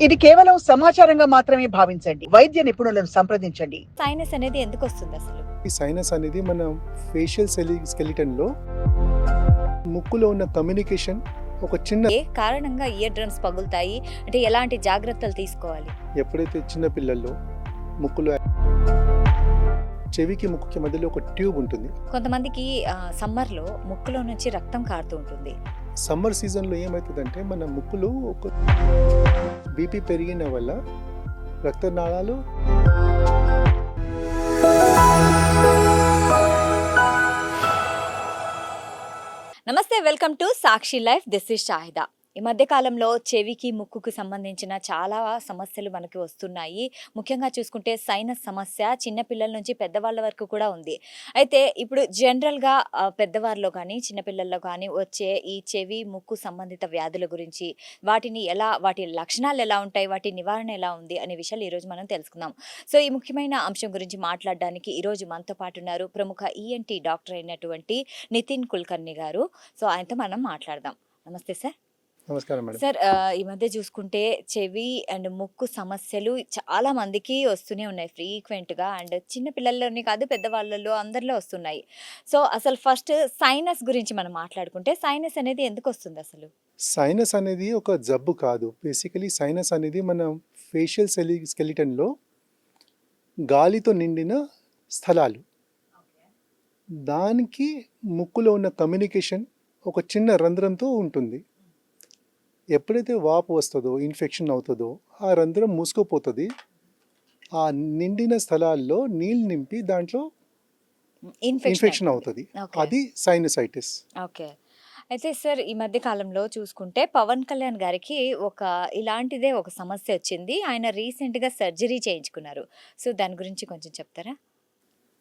ఇది కేవలం సమాచారంగా మాత్రమే భావించండి. వైద్య నిపుణులను సంప్రదించండి. సైనస్ అనేది ఎందుకు వస్తుంది అసలు? ఈ సైనస్ అనేది మన ఫేషియల్ స్కెలిటన్లో ముక్కులో ఉన్న కమ్యూనికేషన్ ఒక చిన్న ఏ కారణంగా ఇయర్ డ్రమ్స్ పగులుతాయి అంటే ఎలాంటి జాగ్రత్తలు తీసుకోవాలి? ఎప్పుడైతే చిన్న పిల్లల్లో ముక్కులో చెవికి ముక్కుకి మధ్యలో ఒక ట్యూబ్ ఉంటుంది. కొంతమందికి సమ్మర్లో ముక్కులో నుంచి రక్తం కారుతూ ఉంటుంది. సమ్మర్ సీజన్లో ఏమవుతుందంటే మన ముక్కులో ఒక బీపీ పెరిగిన వల్ల రక్తనాళాలు నమస్తే, welcome to Sakshi life. This is Shahida. ఈ మధ్య కాలంలో చెవికి ముక్కుకు సంబంధించిన చాలా సమస్యలు మనకి వస్తున్నాయి. ముఖ్యంగా చూసుకుంటే సైనస్ సమస్య చిన్నపిల్లల నుంచి పెద్దవాళ్ళ వరకు కూడా ఉంది. అయితే ఇప్పుడు జనరల్గా పెద్దవారిలో కానీ చిన్నపిల్లల్లో కానీ వచ్చే ఈ చెవి ముక్కు సంబంధిత వ్యాధుల గురించి, వాటి లక్షణాలు ఎలా ఉంటాయి, వాటి నివారణ ఎలా ఉంది అనే విషయాలు ఈరోజు మనం తెలుసుకుందాం. సో ఈ ముఖ్యమైన అంశం గురించి మాట్లాడడానికి ఈరోజు మనతో పాటు ఉన్నారు ప్రముఖ ఈఎన్టీ డాక్టర్ అయినటువంటి నితిన్ కుల్కర్ణి గారు. సో ఆయనతో మనం మాట్లాడదాం. నమస్తే సార్. నమస్కారం మేడం. సార్, ఈ మధ్య చూసుకుంటే చెవి అండ్ ముక్కు సమస్యలు చాలా మందికి వస్తూనే ఉన్నాయి ఫ్రీక్వెంట్గా. అండ్ చిన్న పిల్లల్లోనే కాదు, పెద్దవాళ్ళలో అందరిలో వస్తున్నాయి. సో అసలు ఫస్ట్ సైనస్ గురించి మనం మాట్లాడుకుంటే సైనస్ అనేది ఎందుకు వస్తుంది అసలు? సైనస్ అనేది ఒక జబ్బు కాదు. బేసికలీ సైనస్ అనేది మన ఫేషియల్ స్కెలిటన్లో గాలితో నిండిన స్థలాలు. దానికి ముక్కులో ఉన్న కమ్యూనికేషన్ ఒక చిన్న రంధ్రంతో ఉంటుంది. ఎప్పుడైతే వాపు వస్తుందో, ఇన్ఫెక్షన్ అవుతుందో, ఆ రంధ్రం మూసుకుపోతుంది. ఆ నిండిన స్థలాల్లో నీళ్ళు నింపి దాంట్లో ఇన్ఫెక్షన్ అవుతుంది. అది సైనసైటిస్. ఓకే. అయితే సార్, ఈ మధ్య కాలంలో చూసుకుంటే పవన్ కళ్యాణ్ గారికి ఇలాంటిదే ఒక సమస్య వచ్చింది. ఆయన రీసెంట్గా సర్జరీ చేయించుకున్నారు. సో దాని గురించి కొంచెం చెప్తారా?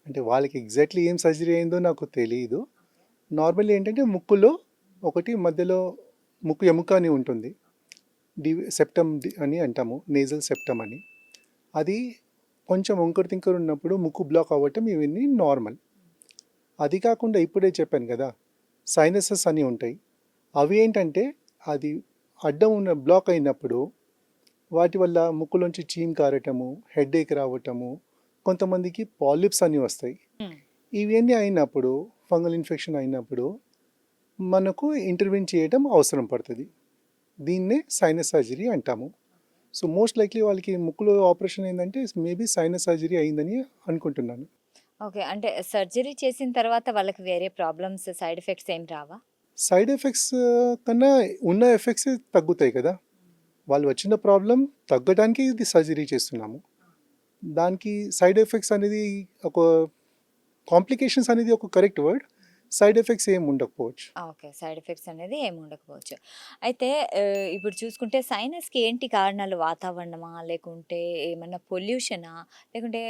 అంటే వాళ్ళకి ఎగ్జాక్ట్లీ ఏం సర్జరీ అయిందో నాకు తెలియదు. నార్మల్లీ ఏంటంటే ముక్కులో ఒకటి మధ్యలో ముక్కు ఎముక అని ఉంటుంది, సెప్టమ్ అని అంటాము, నేజల్ సెప్టమ్ అని. అది కొంచెం వంకర తింకర ఉన్నప్పుడు ముక్కు బ్లాక్ అవ్వటం ఇవన్నీ నార్మల్. అది కాకుండా ఇప్పుడే చెప్పాను కదా, సైనసెస్ అని ఉంటాయి. అవి ఏంటంటే అది అడ్డం ఉన్న బ్లాక్ అయినప్పుడు వాటి వల్ల ముక్కులోంచి చీమ్ కారటము, హెడేక్ రావటము, కొంతమందికి పాలిప్స్ అని వస్తాయి. ఇవన్నీ అయినప్పుడు, ఫంగల్ ఇన్ఫెక్షన్ అయినప్పుడు మనకు ఇంటర్వ్యూన్ చేయడం అవసరం పడుతుంది. దీన్నే సైనస్ సర్జరీ అంటాము. సో మోస్ట్ లైక్లీ వాళ్ళకి ముక్కులో ఆపరేషన్ అయిందంటే మేబీ సైనస్ సర్జరీ అయిందని అనుకుంటున్నాను. ఓకే. అంటే సర్జరీ చేసిన తర్వాత వాళ్ళకి వేరే ప్రాబ్లమ్స్, సైడ్ ఎఫెక్ట్స్ ఏం రావా? సైడ్ ఎఫెక్ట్స్ కన్నా ఉన్న ఎఫెక్ట్స్ తగ్గుతాయి కదా. వాళ్ళు వచ్చిన ప్రాబ్లం తగ్గడానికి ఇది సర్జరీ చేస్తున్నాము. దానికి సైడ్ ఎఫెక్ట్స్ అనేది ఒక కాంప్లికేషన్స్ అనేది ఒక కరెక్ట్ వర్డ్. సైడ్ ఎఫెక్ట్స్ ఏమి ఉండకపోవచ్చు. ఓకే. సైడ్ ఎఫెక్ట్స్ అనేది ఏమి ఉండకపోవచ్చు. అయితే ఇప్పుడు చూసుకుంటే సైనస్కి ఏంటి కారణాలు? వాతావరణమా, లేకుంటే ఏమన్నా పొల్యూషనా, లేకుంటే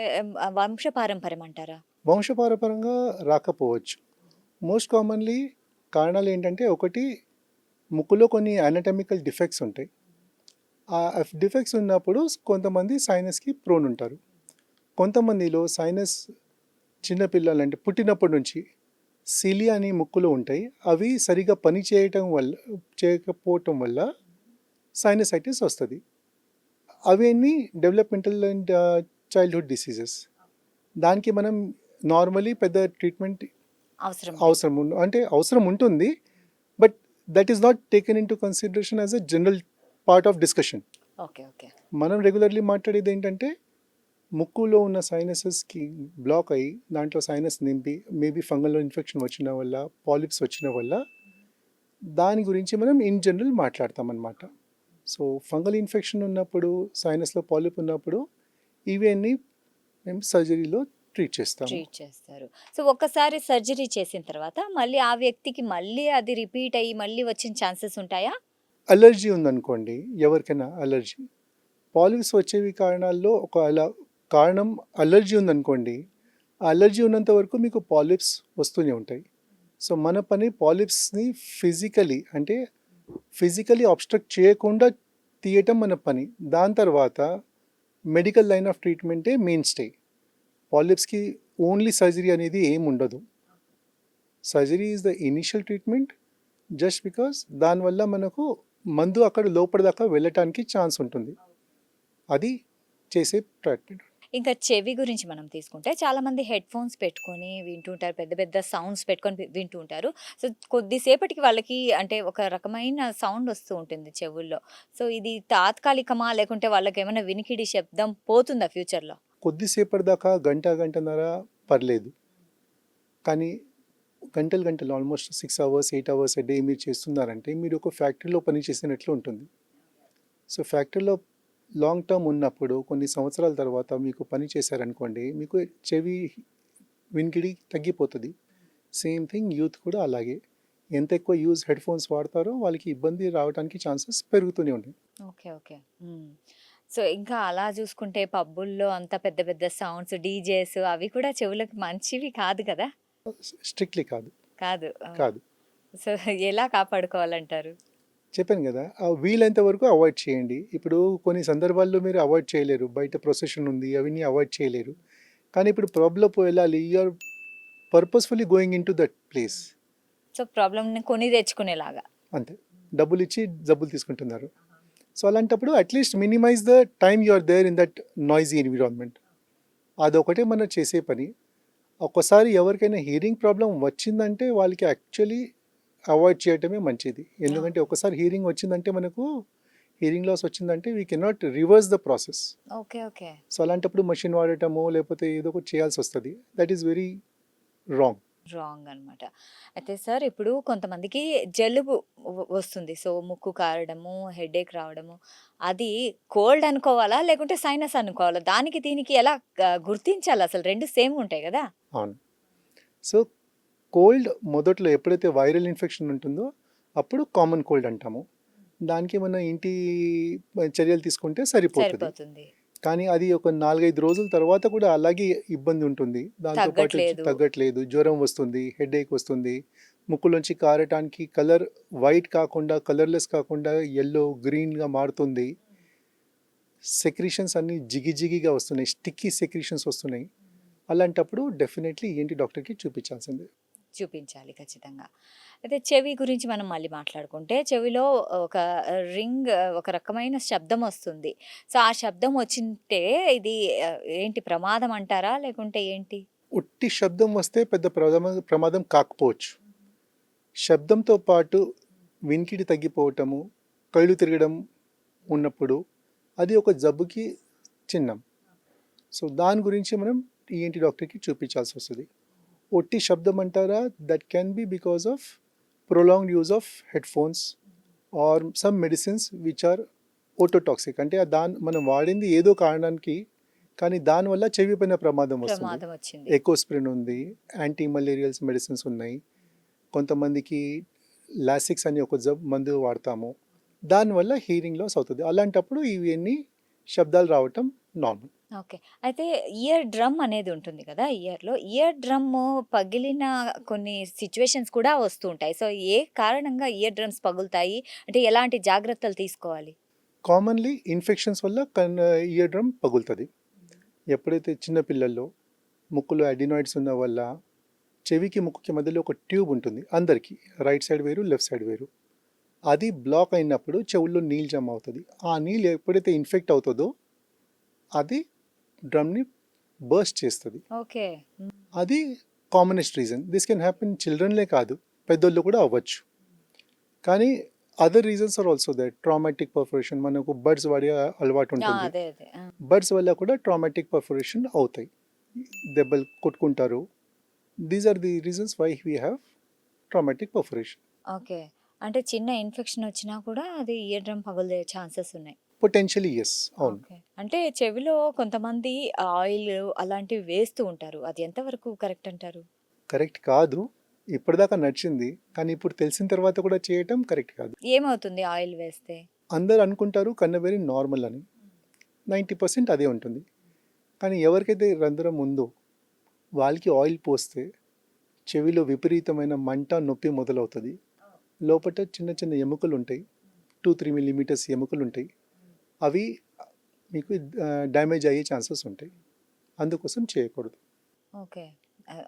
వంశపారంపర్యం అంటారా? వంశపారపరంగా రాకపోవచ్చు. మోస్ట్ కామన్లీ కారణాలు ఏంటంటే, ఒకటి ముక్కులో కొన్ని అనటమికల్ డిఫెక్ట్స్ ఉంటాయి. ఆ డిఫెక్ట్స్ ఉన్నప్పుడు కొంతమంది సైనస్కి ప్రోన్ ఉంటారు. కొంతమందిలో సైనస్ చిన్నపిల్లలు అంటే పుట్టినప్పటి నుంచి సిలియా అని ముక్కులో ఉంటాయి. అవి సరిగా పని చేయకపోవటం వల్ల సైనసైటిస్ వస్తుంది. అవన్నీ డెవలప్మెంటల్ అండ్ చైల్డ్హుడ్ డిసీజెస్. దానికి మనం నార్మలీ పెద్ద ట్రీట్మెంట్ అవసరం ఉంటుంది. But that is not taken in to consideration as a general part of discussion. Okay. Okay. మనం రెగ్యులర్లీ మాట్లాడేది ఏంటంటే, ముక్కులో ఉన్న సైనసెస్కి బ్లాక్ అయ్యి దాంట్లో సైనస్ నింపి మేబీ ఫంగల్ ఇన్ఫెక్షన్ వచ్చిన వల్ల, పాలిప్స్ వచ్చిన వల్ల, దాని గురించి మనం ఇన్ జనరల్ మాట్లాడతామన్నమాట. సో ఫంగల్ ఇన్ఫెక్షన్ ఉన్నప్పుడు, సైనస్లో పాలిప్ ఉన్నప్పుడు ఇవన్నీ మేము సర్జరీలో ట్రీట్ చేస్తారు. సో ఒక్కసారి సర్జరీ చేసిన తర్వాత మళ్ళీ ఆ వ్యక్తికి మళ్ళీ అది రిపీట్ అయ్యి మళ్ళీ వచ్చిన ఛాన్సెస్ ఉంటాయా? అలర్జీ ఉందనుకోండి, ఎవరికైనా అలర్జీ, పాలిప్స్ వచ్చేవి కారణాల్లో కారణం అలర్జీ ఉందనుకోండి, ఆ అలర్జీ ఉన్నంత వరకు మీకు పాలిప్స్ వస్తూనే ఉంటాయి. సో మన పని పాలిప్స్ని ఫిజికలీ అబ్స్ట్రక్ట్ చేయకుండా తీయటం మన పని. దాని తర్వాత మెడికల్ లైన్ ఆఫ్ ట్రీట్మెంటే మెయిన్ స్టే. పాలిప్స్కి ఓన్లీ సర్జరీ అనేది ఏం ఉండదు. Surgery is the initial treatment, just because దానివల్ల మనకు మందు అక్కడ లోపల దాకా వెళ్ళటానికి ఛాన్స్ ఉంటుంది. అది చేసే ట్రీట్మెంట్. ఇంకా చెవి గురించి మనం తీసుకుంటే చాలా మంది హెడ్ ఫోన్స్ పెట్టుకొని వింటుంటారు, పెద్ద పెద్ద సౌండ్స్ పెట్టుకొని వింటూ ఉంటారు. సో కొద్దిసేపటికి వాళ్ళకి అంటే ఒక రకమైన సౌండ్ వస్తూ ఉంటుంది చెవుల్లో. సో ఇది తాత్కాలికమా, లేకుంటే వాళ్ళకి ఏమైనా వినికిడి శబ్దం పోతుందా ఫ్యూచర్లో? కొద్దిసేపటి దాకా గంటన్నర పర్లేదు. కానీ గంటలు గంటలు almost 6 hours 8 hours a day మీరు చేస్తున్నారంటే మీరు ఒక ఫ్యాక్టరీలో పని చేసినట్లు ఉంటుంది. సో ఫ్యాక్టరీలో లాంగ్ టర్మ్ ఉన్నప్పుడు కొన్ని సంవత్సరాల తర్వాత మీకు పని చేశారనుకోండి, మీకు చెవి వినికిడి తగ్గిపోతుంది. సేమ్ థింగ్ యూత్ కూడా అలాగే. ఎంత ఎక్కువ హెడ్ ఫోన్స్ వాడతారో వాళ్ళకి ఇబ్బంది రావడానికి ఛాన్సెస్ పెరుగుతూనే ఉంటాయి. ఓకే. ఓకే. సో ఇంకా అలా చూసుకుంటే పబ్బుల్లో అంత పెద్ద పెద్ద సౌండ్స్, డీజేస్ అవి కూడా చెవులకు మంచివి కాదు కదా? స్ట్రిక్ట్లీ కాదు. కాదు. కాదు సో ఎలా కాపాడుకోవాలంటారు? చెప్పాను కదా, వీలైనంత వరకు అవాయిడ్ చేయండి. ఇప్పుడు కొన్ని సందర్భాల్లో మీరు అవాయిడ్ చేయలేరు, బయట ప్రొసెషన్ ఉంది అవన్నీ అవాయిడ్ చేయలేరు. కానీ ఇప్పుడు ప్రాబ్లం వెళ్ళాలి, you are purposefully going into that place. So ప్రాబ్లమ్ని కొని తెచ్చుకునేలాగా. అంతే, డబ్బులు ఇచ్చి జబ్బులు తీసుకుంటున్నారు. సో అలాంటప్పుడు at least minimize the time you are there in that noisy environment. అదొకటే మనం చేసే పని. ఒక్కసారి ఎవరికైనా హియరింగ్ ప్రాబ్లం వచ్చిందంటే వాళ్ళకి యాక్చువల్లీ అవాయిడ్ చేయటమే మంచిది. ఎందుకంటే ఒకసారి హియరింగ్ వచ్చిందంటే మనకు హియరింగ్ లాస్ వచ్చిందంటే we cannot reverse the process. Okay. Okay. So అలాంటప్పుడు మషిన్ వాడటమో లేకపోతే ఏదో ఒకటి చేయాల్సి వస్తుంది. That is very wrong. Wrong అనమాట. అయితే సార్ ఇప్పుడు కొంతమందికి జలుబు వస్తుంది. సో ముక్కు కారడము, హెడేక్ రావడము, అది కోల్డ్ అనుకోవాలా, లేకుంటే సైనస్ అనుకోవాలా? దానికి దీనికి ఎలా గుర్తించాలి? అసలు రెండు సేమ్ ఉంటాయి కదా? అవును. సో కోల్డ్ మొదట్లో ఎప్పుడైతే వైరల్ ఇన్ఫెక్షన్ ఉంటుందో అప్పుడు కామన్ కోల్డ్ అంటాము. దానికి మన ఇంటి చర్యలు తీసుకుంటే సరిపోతుంది. సరిపోతుంది. కానీ అది ఒక 4-5 రోజుల తర్వాత కూడా అలాగే ఇబ్బంది ఉంటుంది. దాంతోపాటు తగ్గట్లేదు, జ్వరం వస్తుంది, హెడేక్ వస్తుంది, ముక్కులోంచి కారటానికి కలర్ వైట్ కాకుండా కలర్లెస్ కాకుండా ఎల్లో గ్రీన్గా మారుతుంది, సెక్రీషన్స్ అన్నీ జిగిజిగిగా వస్తున్నాయి, స్టిక్కీ సెక్రీషన్స్ వస్తున్నాయి. అలాంటప్పుడు డెఫినెట్లీ ఏంటి డాక్టర్కి చూపించాల్సిందే. చూపించాలి ఖచ్చితంగా. అయితే చెవి గురించి మనం మళ్ళీ మాట్లాడుకుంటే, చెవిలో ఒక రింగ్, ఒక రకమైన శబ్దం వస్తుంది. సో ఆ శబ్దం వచ్చింటే ఇది ఏంటి ప్రమాదం అంటారా, లేకుంటే ఏంటి? ఉట్టి శబ్దం వస్తే పెద్ద ప్రమాదం కాకపోవచ్చు. శబ్దంతో పాటు వినికిడి తగ్గిపోవటము, కళ్ళు తిరగడం ఉన్నప్పుడు అది ఒక జబ్బుకి చిహ్నం. సో దాని గురించి మనం ఈఎన్టీ డాక్టర్కి చూపించాల్సి వస్తుంది. ఒట్టి శబ్దం అంటారా, that can be because of prolonged use of headphones or some medicines which are ototoxic. అంటే మనం వాడింది ఏదో కారణానికి, కానీ దానివల్ల చెవి పైన ప్రమాదం వస్తుంది. ఎకోస్ప్రిన్ ఉంది, యాంటీ మలేరియల్స్ మెడిసిన్స్ ఉన్నాయి, కొంతమందికి లాసిక్స్ అని ఒక మందు వాడతాము, దానివల్ల హీరింగ్ లాస్ అవుతుంది. అలాంటప్పుడు ఇవన్నీ శబ్దాలు రావటం నార్మల్. ఓకే. అయితే ఇయర్ డ్రమ్ అనేది ఉంటుంది కదా, ఇయర్ డ్రమ్ పగిలిన కొన్ని సిచ్యువేషన్స్ కూడా వస్తూ ఉంటాయి. సో ఏ కారణంగా ఇయర్ డ్రమ్స్ పగులుతాయి, అంటే ఎలాంటి జాగ్రత్తలు తీసుకోవాలి? కామన్లీ ఇన్ఫెక్షన్స్ వల్ల ఇయర్ డ్రమ్ పగులుతుంది. ఎప్పుడైతే చిన్నపిల్లల్లో ముక్కులో అడినాయిడ్స్ ఉన్న వల్ల చెవికి ముక్కుకి మధ్యలో ఒక ట్యూబ్ ఉంటుంది అందరికీ, రైట్ సైడ్ వేరు లెఫ్ట్ సైడ్ వేరు. అది బ్లాక్ అయినప్పుడు చెవుల్లో నీళ్ళు జమ అవుతుంది. ఆ నీళ్ళు ఎప్పుడైతే ఇన్ఫెక్ట్ అవుతుందో అది డ్రమ్ని బర్స్ట్ చేస్తుంది. ఓకే. అది commonest reason. This can happen చిల్డ్రన్లే కాదు, పెద్దోళ్ళు కూడా అవ్వచ్చు. కానీ other reasons are also that. Traumatic perforation, మనకు బర్డ్స్ వాడే అలవాటు ఉంటుంది, బర్డ్స్ వల్ల కూడా ట్రామాటిక్ పర్ఫరేషన్ అవుతాయి, దెబ్బలు కొట్టుకుంటారు. These are the reasons why we have traumatic perforation. Okay. అంటే చిన్న ఇన్ఫెక్షన్ వచ్చినా కూడా అది ఇయర్ డ్రమ్ పగులే ఛాన్సెస్ ఉన్నాయి. Potentially yes. అవును. అంటే చెవిలో కొంతమంది ఆయిల్ అలాంటివి వేస్తూ ఉంటారు, అది ఎంతవరకు కరెక్ట్ అంటారు? కరెక్ట్ కాదు, ఇప్పటిదాకా నడిచింది, కానీ ఇప్పుడు తెలిసిన తర్వాత కూడా చేయటం కరెక్ట్ కాదు. ఏమవుతుంది ఆయిల్ వేస్తే? అందరు అనుకుంటారు కన్నబెరి నార్మల్ అని, 90% అదే ఉంటుంది. కానీ ఎవరికైతే రంధ్రం ఉందో వాళ్ళకి ఆయిల్ పోస్తే చెవిలో విపరీతమైన మంట, నొప్పి మొదలవుతుంది. లోపల చిన్న చిన్న ఎముకలు ఉంటాయి, 2-3 మిల్లీమీటర్స్ ఎముకలు ఉంటాయి, అవి మీకు డ్యామేజ్ అయ్యే ఛాన్సెస్ ఉంటాయి. అందుకోసం చేయకూడదు. ఓకే.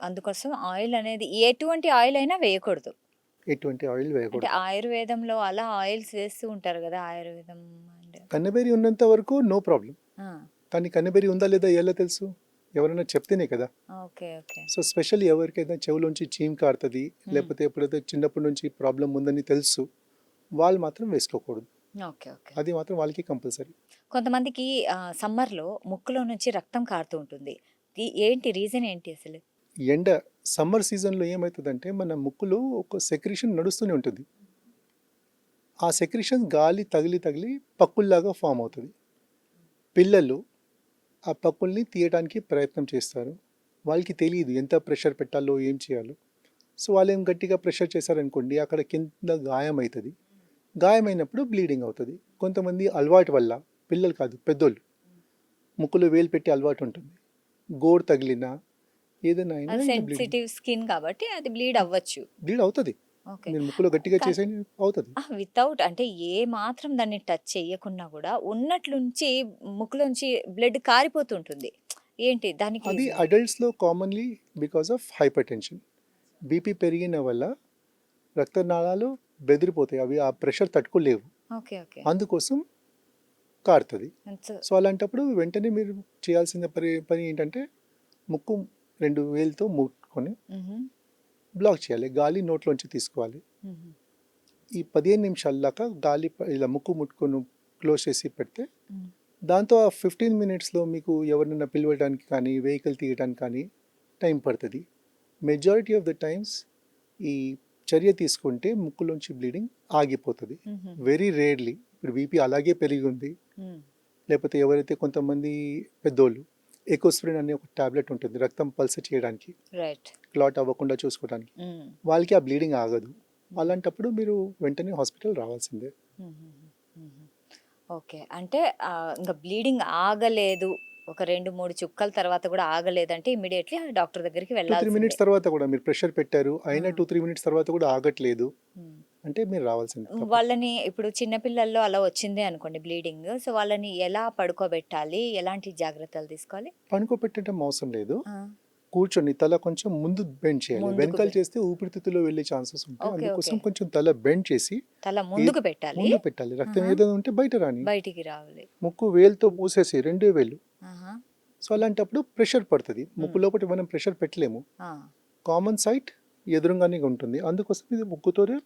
అందుకోసం ఆయిల్ అనేది ఎటువంటి ఆయిల్ అయినా వేయకూడదు. ఎటువంటి ఆయిల్ అంటే వేయకూడదు. ఆయుర్వేదంలో అలా ఆయిల్స్ వేస్తూ ఉంటారు కదా, ఆయుర్వేదం కన్నబెరి ఉన్నంత వరకు నో ప్రాబ్లం. ఆ, కానీ కన్నెబెర్రీ ఉందా లేదా ఎలా తెలుసు? ఎవరైనా చెప్తేనే కదా. Okay okay. సో స్పెషల్లీ ఎవరికైనా చెవులోంచి చీమ్ కారుతుంది, లేకపోతే ఎప్పుడైతే చిన్నప్పటి నుంచి ప్రాబ్లం ఉందని తెలుసు, వాళ్ళు మాత్రం వేసుకోకూడదు. Okay okay. అది మాత్రం వాళ్ళకి కంపల్సరీ. కొంతమందికి సమ్మర్లో ముక్కులో నుంచి రక్తం కారుతూ ఉంటుంది. ఏంటి రీజన్ ఏంటి అసలు? ఎండ సమ్మర్ సీజన్లో ఏమవుతుందంటే మన ముక్కులో ఒక సెక్రిషన్ నడుస్తూనే ఉంటుంది. ఆ సెక్రిషన్ గాలి తగిలి తగిలి పక్కుల్లాగా ఫామ్ అవుతుంది. పిల్లలు ఆ పక్కుల్ని తీయడానికి ప్రయత్నం చేస్తారు. వాళ్ళకి తెలియదు ఎంత ప్రెషర్ పెట్టాలో ఏం చేయాలో. సో వాళ్ళు ఏం గట్టిగా ప్రెషర్ చేశారనుకోండి, అక్కడ కింద గాయం అవుతుంది. గాయమైనప్పుడు బ్లీడింగ్ అవుతుంది. కొంతమంది అలవాటు వల్ల, పిల్లలు కాదు పెద్దోళ్ళు, ముక్కులో వేలు పెట్టి అలవాటు ఉంటుంది, గోడు తగిలినా ఏదైనా అయినా అది బ్లీడింగ్ సెన్సిటివ్ స్కిన్ కాబట్టి అది బ్లీడ్ అవ్వచ్చు. బ్లీడ్ అవుతుంది. ఓకే. మీరు ముక్కులో గట్టిగా కానీ చేసే అవుతుంది. వితౌట్ అంటే ఏ మాత్రం దాన్ని టచ్ చేయకున్నా కూడా ఉన్నట్లుంచి ముక్కులోంచి బ్లడ్ కారిపోతుంటుంది. ఏంటి దానికి అది రీజన్? అడల్ట్స్లో commonly because of hypertension. BP పెరిగిన వల్ల రక్తనాళాలు బెదిరిపోతాయి, అవి ఆ ప్రెషర్ తట్టుకోలేవు, ఓకే ఓకే. అందుకోసం కారుతుంది. సో సో అలాంటప్పుడు వెంటనే మీరు చేయాల్సిన పని ఏంటంటే ముక్కు 2 వేలతో ముట్టుకొని బ్లాక్ చేయాలి, గాలి నోట్లోంచి తీసుకోవాలి. ఈ 15 నిమిషాల దాకా గాలి ఇలా ముక్కు ముట్టుకొని క్లోజ్ చేసి పెడితే, దాంతో ఆ 15 మినిట్స్లో మీకు ఎవరినైనా పిలవడానికి కానీ వెహికల్ తీయడానికి కానీ టైం పడుతుంది. మెజారిటీ ఆఫ్ ద టైమ్స్ ఈ చర్య తీసుకుంటే ముక్కులోంచి బ్లీడింగ్ ఆగిపోతుంది. వెరీ రేర్లీ ఇప్పుడు బీపీ అలాగే పెరిగి ఉంది, లేకపోతే ఎవరైతే కొంతమంది పెద్దోళ్ళు ఎకోస్ప్రిన్ అనే ఒక టాబ్లెట్ ఉంటుంది రక్తం పల్స్ చేయడానికి, రైట్. క్లాట్ అవ్వకుండా చూసుకోవడానికి, వాళ్ళకి ఆ బ్లీడింగ్ ఆగదు. అలాంటప్పుడు మీరు వెంటనే హాస్పిటల్ రావాల్సిందే. ఓకే. అంటే ఇంకా బ్లీడింగ్ ఆగలేదు, ఒక 2-3 చుక్కల తర్వాత కూడా ఆగలేదంటే ఇమ్మీడియట్లీ డాక్టర్ దగ్గరికి 2-3 వెళ్ళాల్సిందే. మినిట్స్ తర్వాత కూడా మీరు ప్రెషర్ పెట్టారు అయినా ఆ. 2-3 మినిట్స్ తర్వాత కూడా ఆగట్లేదు ఉమ్. అంటే మీరు రావాల్సిందే తప్పదు. వాళ్ళని ఇప్పుడు చిన్నపిల్లల్లో అలా వచ్చిందే అనుకోండి బ్లీడింగ్, సో వాళ్ళని ఎలా పడుకోబెట్టాలి, ఎలాంటి జాగ్రత్తలు తీసుకోవాలి? పడుకోబెట్టడం అవసరం లేదు, ఆ, కూర్చొని తల కొంచెం ముందు బెండ్ చేయాలి. ముందుకు వెనకాల బె- చేస్తే ఊపిరితిత్తులో వెళ్ళే ఛాన్సెస్ ఉంటాయి, ఓకే అందుకోసం ఓకే. కొంచెం తల బెండ్ చేసి తల ముందుకు పెట్టాలి, ముందు పెట్టాలి. రక్తం ఆహా. ఏదైనా ఉంటే బయట రాని. బయటికి రావాలి. ముక్కు వేలుతో మూసేసి 2 వేలు. ఆహా. సో అలాంటప్పుడు ప్రెషర్ పడుతుంది. ముక్కు లోపల మనం ప్రెషర్ పెట్టలేము, ఆ. కామన్ సైట్ ఎదురుగానే ఉంటుంది, అందుకోసం ఇది ముక్కుతోనే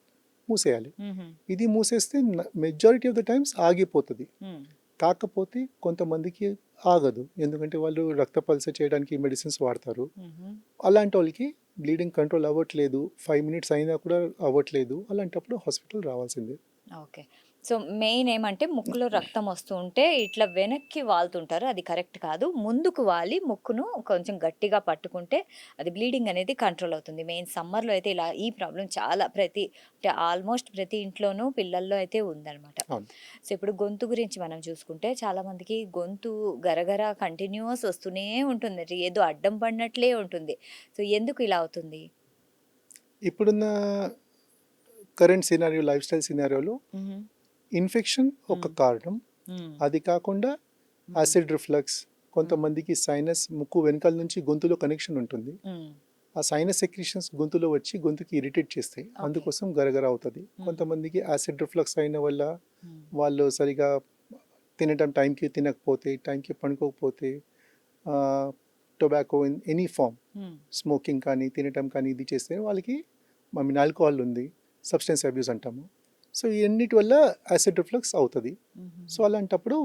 మూసేయాలి. మ్మ్. ఇది మూసేస్తే మెజారిటీ ఆఫ్ ద టైమ్స్ ఆగిపోతుంది. మ్మ్. కాకపోతే కొంతమందికి ఆగదు, ఎందుకంటే వాళ్ళు రక్త పల్స చేయడానికి మెడిసిన్స్ వాడతారు. మ్మ్. అలాంటి వాళ్ళకి బ్లీడింగ్ కంట్రోల్ అవ్వట్లేదు, 5 మినిట్స్ అయినా కూడా అవ్వట్లేదు, అలాంటప్పుడు హాస్పిటల్ రావాల్సిందే. ఓకే. సో మెయిన్ ఏమంటే ముక్కులో రక్తం వస్తూ ఉంటే ఇట్లా వెనక్కి వాళ్తుంటారు, అది కరెక్ట్ కాదు. ముందుకు వాలి ముక్కును కొంచెం గట్టిగా పట్టుకుంటే అది బ్లీడింగ్ అనేది కంట్రోల్ అవుతుంది. మెయిన్ సమ్మర్లో అయితే ఇలా ఈ ప్రాబ్లం చాలా అంటే ఆల్మోస్ట్ ప్రతి ఇంట్లోనూ పిల్లల్లో అయితే ఉందన్నమాట. అవును. సో ఇప్పుడు గొంతు గురించి మనం చూసుకుంటే చాలా మందికి గొంతు గరగర కంటిన్యూస్ వస్తూనే ఉంటుంది, అది ఏదో అడ్డం పడినట్లే ఉంటుంది. సో ఎందుకు ఇలా అవుతుంది? ఇప్పుడున్న కరెంట్ సినారియో, లైఫ్ స్టైల్ సినారియోలో ఇన్ఫెక్షన్ ఒక కారణం, అది కాకుండా యాసిడ్ రిఫ్లక్స్, కొంతమందికి సైనస్, ముక్కు వెనకాల నుంచి గొంతులో కనెక్షన్ ఉంటుంది, ఆ సైనస్ సెక్రీషన్స్ గొంతులో వచ్చి గొంతుకి ఇరిటేట్ చేస్తాయి, అందుకోసం గరగర అవుతుంది. కొంతమందికి యాసిడ్ రిఫ్లక్స్ అయిన వల్ల వాళ్ళు సరిగా తినటం టైంకి తినకపోతే, టైంకి పండుకోకపోతే, tobacco in any form, smoking కానీ తినటం కానీ ఇది చేస్తే వాళ్ళకి ఆల్కహాల్ ఉంది, సబ్స్టెన్స్ అబ్యూస్ అంటాము. సో ఇవన్నిటి వల్ల యాసిడ్ రిఫ్లక్స్ అవుతుంది. సో అలాంటప్పుడు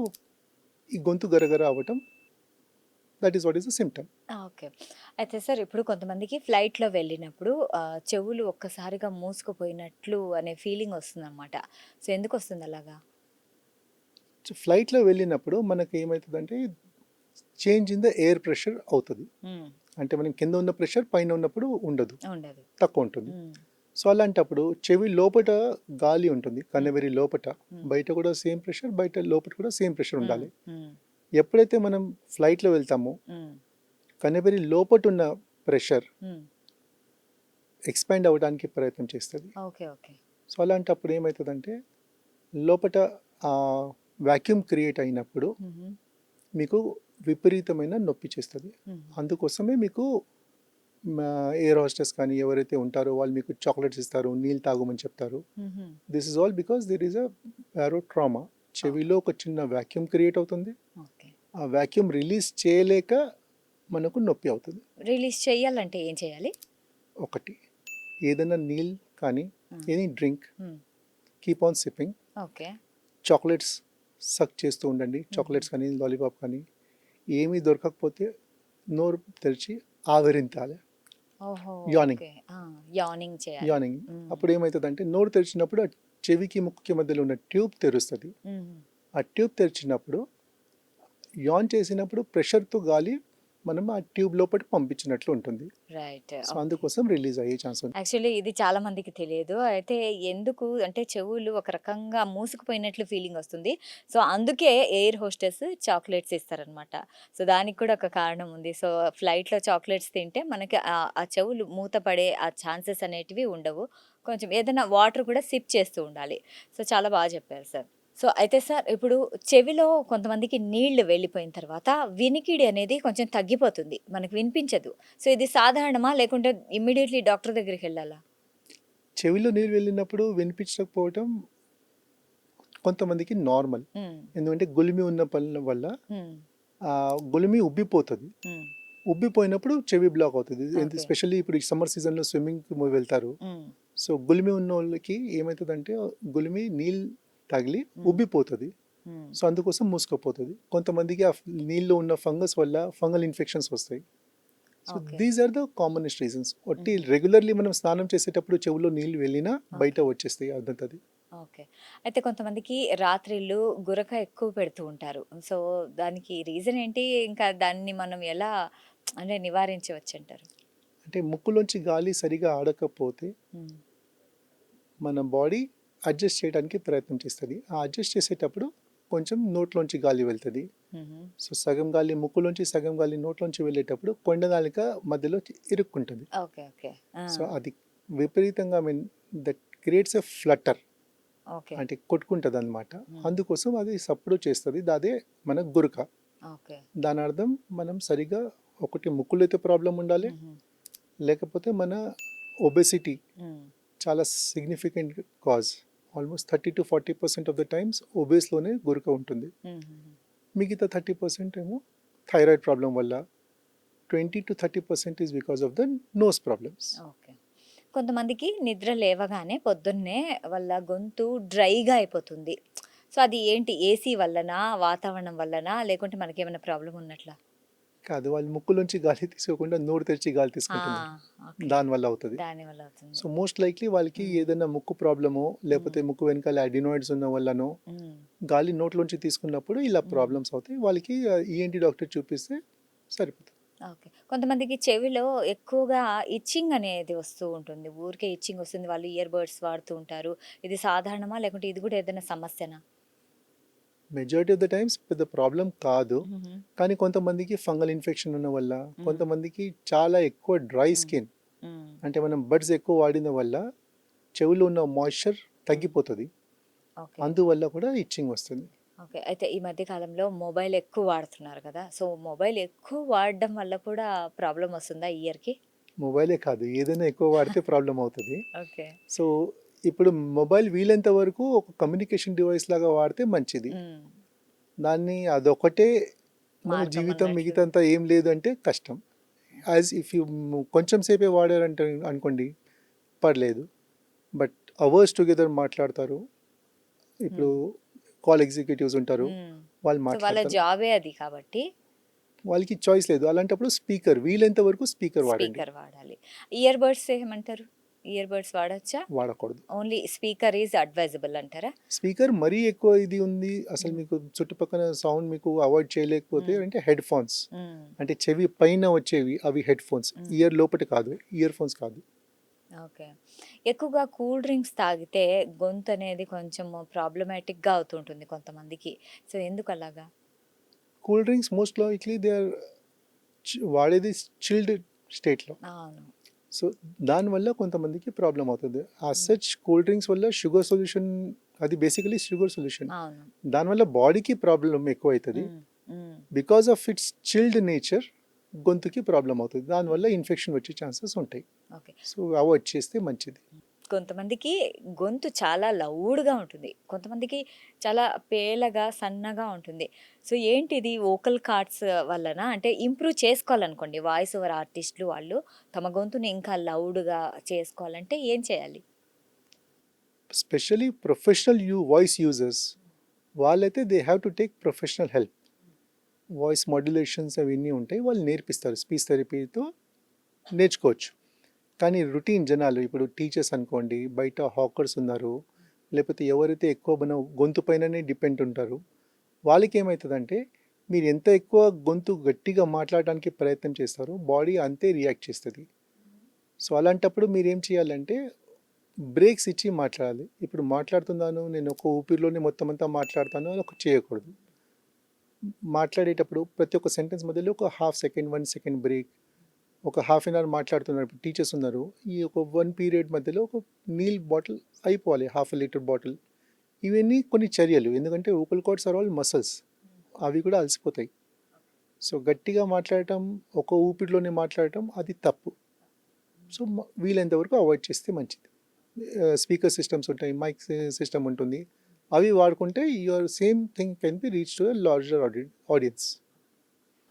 ఈ గొంతు గరగర అవ్వటం, that is what is the symptom. Okay. అయితే సార్ ఇప్పుడు కొంతమందికి ఫ్లైట్లో వెళ్ళినప్పుడు చెవులు ఒక్కసారిగా మూసుకుపోయినట్లు అనే ఫీలింగ్ వస్తుందన్నమాట. సో ఎందుకు వస్తుంది అలాగా? ఫ్లైట్లో వెళ్ళినప్పుడు మనకి ఏమవుతుందంటే change in the air pressure అవుతుంది. అంటే మనం కింద ఉన్న ప్రెషర్ పైన ఉన్నప్పుడు ఉండదు, ఉండదు. తక్కువ ఉంటుంది. సో అలాంటప్పుడు చెవి లోపట గాలి ఉంటుంది, కన్నెబెరి లోపట, బయట కూడా సేమ్ ప్రెషర్, బయట లోపల కూడా సేమ్ ప్రెషర్ ఉండాలి. ఎప్పుడైతే మనం ఫ్లైట్లో వెళ్తామో కన్నెబెరి లోపట ఉన్న ప్రెషర్ ఎక్స్పాండ్ అవ్వడానికి ప్రయత్నం చేస్తుంది. Okay okay. సో అలాంటప్పుడు ఏమవుతుందంటే లోపట వాక్యూమ్ క్రియేట్ అయినప్పుడు మీకు విపరీతమైన నొప్పి చేస్తుంది. అందుకోసమే మీకు ఎయిర్ హోస్టెస్ కానీ ఎవరైతే ఉంటారో వాళ్ళు మీకు చాక్లెట్స్ ఇస్తారు, నీళ్ళు తాగమని చెప్తారు. This is all because there is a baro trauma. చెవిలో ఒక చిన్న వాక్యూమ్ క్రియేట్ అవుతుంది, ఓకే. ఆ వాక్యూమ్ రిలీజ్ చేయలేక మనకు నొప్పి అవుతుంది. రిలీజ్ చేయాలంటే ఏం చేయాలి? ఒకటి, ఏదైనా నీళ్ళు కానీ Hmm. Any drink Hmm. Keep on sipping. Okay. Chocolates suck చేస్తూ ఉండండి, చాక్లెట్స్ కానీ లాలీపాప్ కానీ. ఏమీ దొరకకపోతే నోరు తెరిచి ఆవిరించాలి, ఓహో. Yawning. ఓకే. యానింగ్ చేయాలి. యానింగ్. Hmm. అప్పుడు ఏమవుతుందంటే నోరు తెరిచినప్పుడు ఆ చెవికి ముక్కుకి మధ్యలో ఉన్న ట్యూబ్ తెరుస్తుంది. Hmm. ఆ ట్యూబ్ తెరిచినప్పుడు యాన్ చేసినప్పుడు ప్రెషర్తో గాలి మనం ఆ ట్యూబ్ లోపలికి పంపించినట్లు ఉంటుంది. రైట్. సో అందుకోసం రిలీజ్ అయ్యే ఛాన్స్ ఉంది. యాక్చువల్లీ ఇది చాలా మందికి తెలియదు. అయితే ఎందుకు అంటే చెవులు ఒక రకంగా మూసుకుపోయినట్లు ఫీలింగ్ వస్తుంది. సో అందుకే ఎయిర్ హోస్టెస్ చాక్లెట్స్ ఇస్తారనమాట. సో దానికి కూడా ఒక కారణం ఉంది. సో ఫ్లైట్‌లో చాక్లెట్స్ తింటే మనకి ఆ చెవులు మూతపడే ఆ ఛాన్సెస్ అనేటివి ఉండవు. కొంచెం ఏదైనా వాటర్ కూడా సిప్ చేస్తూ ఉండాలి. సో చాలా బాగా చెప్పారు సార్. సో అయితే సార్ ఇప్పుడు చెవిలో కొంతమందికి నీళ్లు వెళ్ళిపోయిన తర్వాత వినికిడి అనేది కొంచెం తగ్గిపోతుంది. మనకు వినిపించదు. సో ఇది సాధారణమా? లేకుంటే ఇమ్మీడియేట్‌లీ డాక్టర్ దగ్గరికెళ్ళాలా? చెవిలో నీళ్ళు వెళ్ళినప్పుడు వినిపించకపోవటం కొంతమందికి నార్మల్. హ్మ్. ఎందుకంటే గులిమి ఉన్న పనుల వల్ల హ్మ్. ఆ గులిమి ఉబ్బిపోతుంది. హ్మ్. ఉబ్బిపోయినప్పుడు చెవి బ్లాక్ అవుతుంది. ఓకే. ఎస్పెషల్లీ ఇప్పుడు ఈ సమ్మర్ సీజన్లో స్విమ్మింగ్కి వెళ్తారు. హ్మ్. సో గులిమి ఉన్న వాళ్ళకి ఏమవుతుందంటే గులిమి నీళ్ళు తగిలి ఉబ్బిపోతుంది. హ్మ్. సో అందుకోసం మూసుకుపోతుంది. కొంతమందికి ఆ నీళ్ళు ఉన్న ఫంగస్ వల్ల ఫంగల్ ఇన్ఫెక్షన్స్ వస్తాయి. So okay. These are the commonest reasons. ఒట్టి రెగ్యులర్లీ మనం స్నానం చేసేటప్పుడు చెవులో నీళ్ళు వెళ్ళినా బయట వచ్చేస్తాయి అదంతది. ఓకే. అయితే కొంతమందికి రాత్రిళ్ళు గురక ఎక్కువ పెడుతూ ఉంటారు. సో దానికి రీజన్ ఏంటి? ఇంకా దాన్ని మనం ఎలా అంటే నివారించవచ్చంటారు? అంటే ముక్కులోంచి గాలి సరిగా ఆడకపోతే హ్మ్. మన బాడీ అడ్జస్ట్ చేయడానికి ప్రయత్నం చేస్తుంది. ఆ అడ్జస్ట్ చేసేటప్పుడు కొంచెం నోట్లోంచి గాలి వెళ్తుంది. హుహు. సో సగం గాలి ముక్కులోంచి, సగం గాలి నోట్లోంచి వెళ్ళేటప్పుడు కొండనాలిక మధ్యలో ఇరుక్కుంటుంది. ఓకే. ఓకే. సో అది విపరీతంగా that creates a Flutter, okay. అంటే కొట్టుకుంటుంది అనమాట. అందుకోసం అది సప్పుడు చేస్తుంది. అదే మన గురక. ఓకే. దాని అర్థం మనం సరిగా ఒకటి ముక్కులో అయితే ప్రాబ్లం ఉండాలి, హుహు. లేకపోతే మన ఒబెసిటీ హ్మ్. చాలా significant cause. Almost 30-40% of the times ఒబేస్లోనే గురక ఉంటుంది. హుహుహు. మిగతా 30% ఏమో థైరాయిడ్ ప్రాబ్లం వల్ల, 20-30% is because of the nose problems. Okay. కొంతమందికి నిద్ర లేవగానే పొద్దున్నే వాళ్ళ గొంతు డ్రైగా అయిపోతుంది. సో అది ఏంటి? ఏసీ వల్లనా? వాతావరణం వల్లనా? లేకుంటే మనకేమైనా ప్రాబ్లమ్ ఉన్నట్లా? కాదు, వాళ్ళు ముక్కులోంచి గాలి తీసుకోకుండా నోరు తెరిచి గాలి ఆ! తీసుకుంటున్నారు, ఓకే. దానివల్ల అవుతుంది. దానివల్ల అవుతుంది. సో మోస్ట్ లైక్లీ వాళ్ళకి ఏదైనా ముక్కు ప్రాబ్లమో లేకపోతే ముక్కు వెనకాల అడినాయిడ్స్ ఉన్న వల్లనో హ్మ్. గాలి నోట్లోంచి తీసుకున్నప్పుడు ఇలా ప్రాబ్లమ్స్ అవుతాయి. వాళ్ళకి ఈఎన్టీ డాక్టర్ చూపిస్తే సరిపోతుంది. ఓకే. కొంతమందికి చెవిలో ఎక్కువగా ఇచ్చింగ్ అనేది వస్తూ ఉంటుంది. ఊరికే ఇచ్చింగ్ వస్తుంది. వాళ్ళు ఇయర్ బడ్స్ వాడుతూ ఉంటారు. ఇది సాధారణమా? లేకుంటే ఇది కూడా ఏదైనా సమస్యనా? మెజారిటీ ఆఫ్ ద టైమ్స్ పెద్ద ప్రాబ్లం కాదు. హుహు. కానీ కొంతమందికి ఫంగల్ ఇన్ఫెక్షన్ ఉన్న వల్ల, కొంతమందికి చాలా ఎక్కువ డ్రై స్కిన్, హ్మ్. అంటే మనం బడ్స్ ఎక్కువ వాడిన వల్ల చెవిలో ఉన్న మాయిశ్చర్ తగ్గిపోతుంది. ఓకే. అందువల్ల కూడా ఇచ్చింగ్ వస్తుంది. ఓకే. అయితే ఈ మధ్య కాలంలో మొబైల్ ఎక్కువ వాడుతున్నారు కదా! సో మొబైల్ ఎక్కువ వాడడం వల్ల కూడా ప్రాబ్లమ్ వస్తుందా ఇయర్‌కి? మొబైలే కాదు, ఏదైనా ఎక్కువ వాడితే ప్రాబ్లం అవుతుంది. ఓకే. సో ఇప్పుడు మొబైల్ వీలైనంత వరకు ఒక కమ్యూనికేషన్ డివైస్ లాగా వాడితే మంచిది. హ్మ్. దాన్ని అదొకటే మన మార్గం జీవితం అన్నట్లు. మిగతాంతా ఏం లేదు అంటే కష్టం. యాజ్ ఇఫ్ యూ కొంచెం సేపే వాడారంటే అనుకోండి పర్లేదు. బట్ అవర్స్ టుగెదర్ మాట్లాడతారు. ఇప్పుడు కాల్ ఎగ్జిక్యూటివ్స్ ఉంటారు, హ్మ్. వాళ్ళు సో వాళ్ళ మాట్లాడతారు. జాబే అది కాబట్టి వాళ్ళకి చాయిస్ లేదు. అలాంటప్పుడు స్పీకర్, వీలైనంత వరకు స్పీకర్ వాడండి, స్పీకర్ వాడాలి. ఇయర్ బడ్స్ ఏమంటారు? ఇయర్ బడ్స్ వాడొచ్చా? వాడకూడదు. ఓన్లీ స్పీకర్ ఈజ్ అడ్వైజబుల్ అంటారా? స్పీకర్ మరీ ఎక్కువ ఇది ఉంది, అసలు మీకు చుట్టుపక్కల సౌండ్ మీకు అవాయిడ్ చేయలేకపోతే అంటే హెడ్ ఫోన్స్, హ్మ్. అంటే చెవి పైన వచ్చేవి అవి హెడ్ ఫోన్స్, ఇయర్ లోపటి కాదు, ఇయర్ ఫోన్స్ కాదు. ఓకే. ఎక్కువగా కూల్ డ్రింక్స్ తాగితే గొంతు అనేది కొంచెం ప్రాబ్లమాటిక్‌గా అవుతుంటుంది కొంతమందికి. సో ఎందుకు అలాగా? Cool drinks most likely they are వాడేది చిల్డ్ స్టేట్లో. అవును. సో దానివల్ల కొంతమందికి ప్రాబ్లం అవుతుంది. ఆ సచ్ కూల్ డ్రింక్స్ వల్ల షుగర్ సొల్యూషన్, అది బేసికలీ షుగర్ సొల్యూషన్, అవును. దానివల్ల బాడీకి ప్రాబ్లం ఎక్కువ అవుతుంది. Hmm. Hmm. Because of its chilled nature గొంతుకి ప్రాబ్లం అవుతుంది. దానివల్ల ఇన్ఫెక్షన్ వచ్చే ఛాన్సెస్ ఉంటాయి. ఓకే. సో అవాయిడ్ చేస్తే మంచిది. కొంతమందికి గొంతు చాలా లౌడ్‌గా ఉంటుంది. కొంతమందికి చాలా పేలగా, సన్నగా ఉంటుంది. సో, ఏంటిది వోకల్ కార్డ్స్ వల్లనా? అంటే ఇంప్రూవ్ చేసుకోవాలనుకోండి వాయిస్ ఓవర్ ఆర్టిస్ట్‌లు వాళ్ళు తమ గొంతుని ఇంకా లౌడ్‌గా చేసుకోవాలంటే ఏం చేయాలి? స్పెషల్లీ ప్రొఫెషనల్ వాయిస్ యూజర్స్ వాళ్ళైతే they have to take professional help. Voice modulations అవన్నీ ఉంటాయి, వాళ్ళు నేర్పిస్తారు, స్పీచ్ థెరపీతో నేర్చుకోవచ్చు. కానీ రొటీన్ జనాలు ఇప్పుడు టీచర్స్ అనుకోండి, బయట హాకర్స్ ఉన్నారు, లేకపోతే ఎవరైతే ఎక్కువ మన గొంతు పైననే డిపెండ్ ఉంటారు, వాళ్ళకి ఏమవుతుందంటే మీరు ఎంత ఎక్కువ గొంతు గట్టిగా మాట్లాడడానికి ప్రయత్నం చేస్తారో బాడీ అంతే రియాక్ట్ చేస్తుంది. సో అలాంటప్పుడు మీరు ఏం చేయాలంటే బ్రేక్స్ ఇచ్చి మాట్లాడాలి. ఇప్పుడు మాట్లాడుతున్నాను నేను ఒక ఊపిరిలోనే మొత్తం అంతా మాట్లాడతాను అని ఒక చేయకూడదు. మాట్లాడేటప్పుడు ప్రతి ఒక్క సెంటెన్స్ మధ్యలో ఒక హాఫ్ సెకండ్ 1 సెకండ్ బ్రేక్, ఒక హాఫ్ అన్ అవర్ మాట్లాడుతున్నారు, ఇప్పుడు టీచర్స్ ఉన్నారు, ఈ ఒక 1 పీరియడ్ మధ్యలో ఒక నీల్ బాటిల్ అయిపోవాలి, హాఫ్ లీటర్ బాటిల్. ఇవన్నీ కొన్ని చర్యలు, ఎందుకంటే vocal cords are all muscles, అవి కూడా అలసిపోతాయి. సో గట్టిగా మాట్లాడటం, ఒక ఊపిరిలోనే మాట్లాడటం అది తప్పు. సో వీలైనంత వరకు అవాయిడ్ చేస్తే మంచిది. స్పీకర్ సిస్టమ్స్ ఉంటాయి, మైక్ సిస్టమ్ ఉంటుంది, అవి వాడుకుంటే your same thing can be reach to larger audience.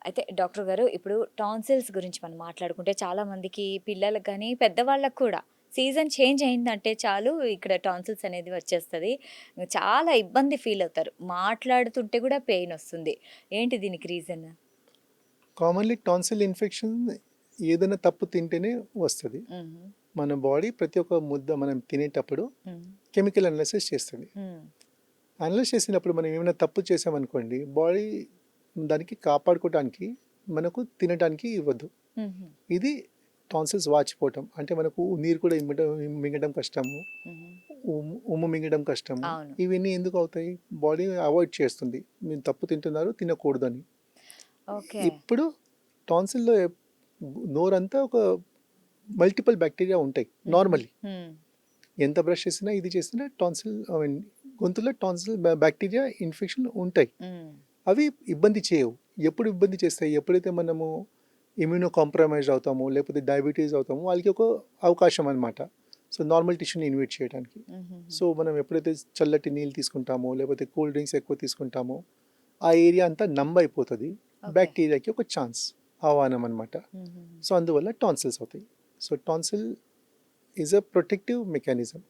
అయితే డాక్టర్ గారు ఇప్పుడు టాన్సిల్స్ గురించి మనం మాట్లాడుకుంటే చాలా మందికి పిల్లలకు కానీ పెద్దవాళ్ళకు కూడా సీజన్ చేంజ్ అయిందంటే చాలు ఇక్కడ టాన్సిల్స్ అనేది వచ్చేస్తుంది. చాలా ఇబ్బంది ఫీల్ అవుతారు. మాట్లాడుతుంటే కూడా పెయిన్ వస్తుంది. ఏంటి దీనికి రీజన్? కామన్లీ టాన్సిల్ ఇన్ఫెక్షన్ ఏదైనా తప్పు తింటేనే వస్తుంది. మన బాడీ ప్రతి ఒక్క ముద్ద మనం తినేటప్పుడు కెమికల్ అనాలిసిస్ చేస్తుంది. అనలైజ్ చేసినప్పుడు మనం ఏమైనా తప్పు చేసామనుకోండి, బాడీ దానికి కాపాడుకోవడానికి మనకు తినడానికి ఇవ్వదు. ఇది టాన్సిల్స్ వాచిపోవటం, అంటే మనకు నీరు కూడా మింగడం కష్టము, ఉమ్ము మింగడం కష్టము, అవును. ఇవన్నీ ఎందుకు అవుతాయి? బాడీ అవాయిడ్ చేస్తుంది, మీరు తప్పు తింటున్నారు, తినకూడదని. ఓకే. ఇప్పుడు టాన్సిల్లో నోరంతా ఒక మల్టిపుల్ బ్యాక్టీరియా ఉంటాయి నార్మల్లీ. ఎంత బ్రష్ చేసినా ఇది చేసినా టాన్సిల్ గొంతులో టాన్సిల్ బ్యాక్టీరియా ఇన్ఫెక్షన్ ఉంటాయి. అవి ఇబ్బంది చేయవు. ఎప్పుడు ఇబ్బంది చేస్తాయి? ఎప్పుడైతే మనము ఇమ్యూనో కాంప్రమైజ్ అవుతామో, లేకపోతే డయాబెటీస్ అవుతామో, వాళ్ళకి ఒక అవకాశం అనమాట. సో నార్మల్ టిష్యూని ఇన్వైట్ చేయడానికి. సో మనం ఎప్పుడైతే చల్లటి నీళ్ళు తీసుకుంటామో, లేకపోతే కూల్ డ్రింక్స్ ఎక్కువ తీసుకుంటామో, ఆ ఏరియా అంతా నంబ్ అయిపోతుంది, బ్యాక్టీరియాకి ఒక ఛాన్స్, ఆహ్వానం అనమాట. సో అందువల్ల టాన్సిల్స్ అవుతాయి. So tonsil is a protective mechanism.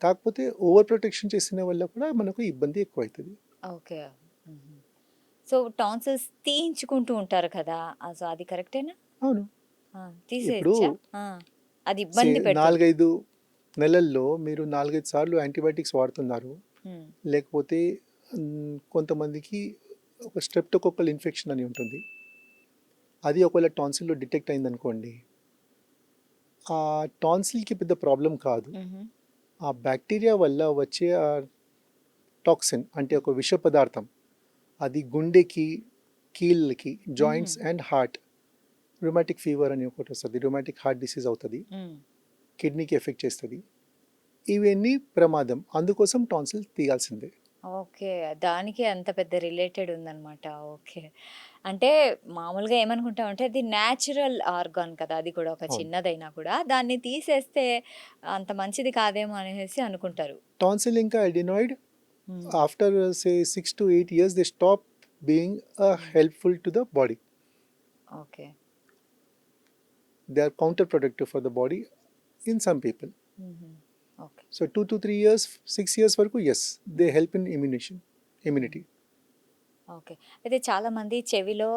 కాకపోతే ఓవర్ ప్రొటెక్షన్ చేసిన వల్ల కూడా మనకు ఇబ్బంది ఎక్కువ అవుతుంది. ఓకే. సో టాన్సిల్స్ తీయించుకుంటూ ఉంటారు కదా, సో అది కరెక్టేనా? అవును. ఇప్పుడు తీసేయచ్చా? అది ఇబ్బంది పెడుతుంది. 4-5 నెలల్లో మీరు 4-5 సార్లు యాంటీబయాటిక్స్ వాడుతున్నారు, లేకపోతే కొంతమందికి ఒక స్ట్రెప్టోకోకల్ ఇన్ఫెక్షన్ అని ఉంటుంది, అది ఒకవేళ టాన్సిల్లో డిటెక్ట్ అయిందనుకోండి, ఆ టాన్సిల్కి పెద్ద ప్రాబ్లం కాదు. ఆ బ్యాక్టీరియా వల్ల వచ్చే ఆ టాక్సిన్, అంటే ఒక విష పదార్థం, అది గుండెకి, కీళ్ళకి, joints and heart, rheumatic fever అని ఒకటి వస్తుంది, రుమాటిక్ హార్ట్ డిసీజ్ అవుతుంది, కిడ్నీకి ఎఫెక్ట్ చేస్తుంది, ఇవన్నీ ప్రమాదం. అందుకోసం టాన్సిల్ తీయాల్సిందే. ఓకే. దానికి అంత పెద్ద రిలేటెడ్ ఉందన్నమాట. ఓకే. అంటే మామూలుగా ఏమనుకుంటామంటే అది న్యాచురల్ ఆర్గాన్ కదా, అది కూడా ఒక అవును. చిన్నదైనా కూడా దాన్ని తీసేస్తే అంత మంచిది కాదేమో అనేసి అనుకుంటారు. టాన్సిల్ ఇంకా adenoid after say 6 to 8 years they stop being helpful to the body. Okay. They are counterproductive for the body in some people. Okay. So 2 to 3 years, 6 years వరకు yes, they help in immunity. Okay. అయితే చాలామంది చెవిలో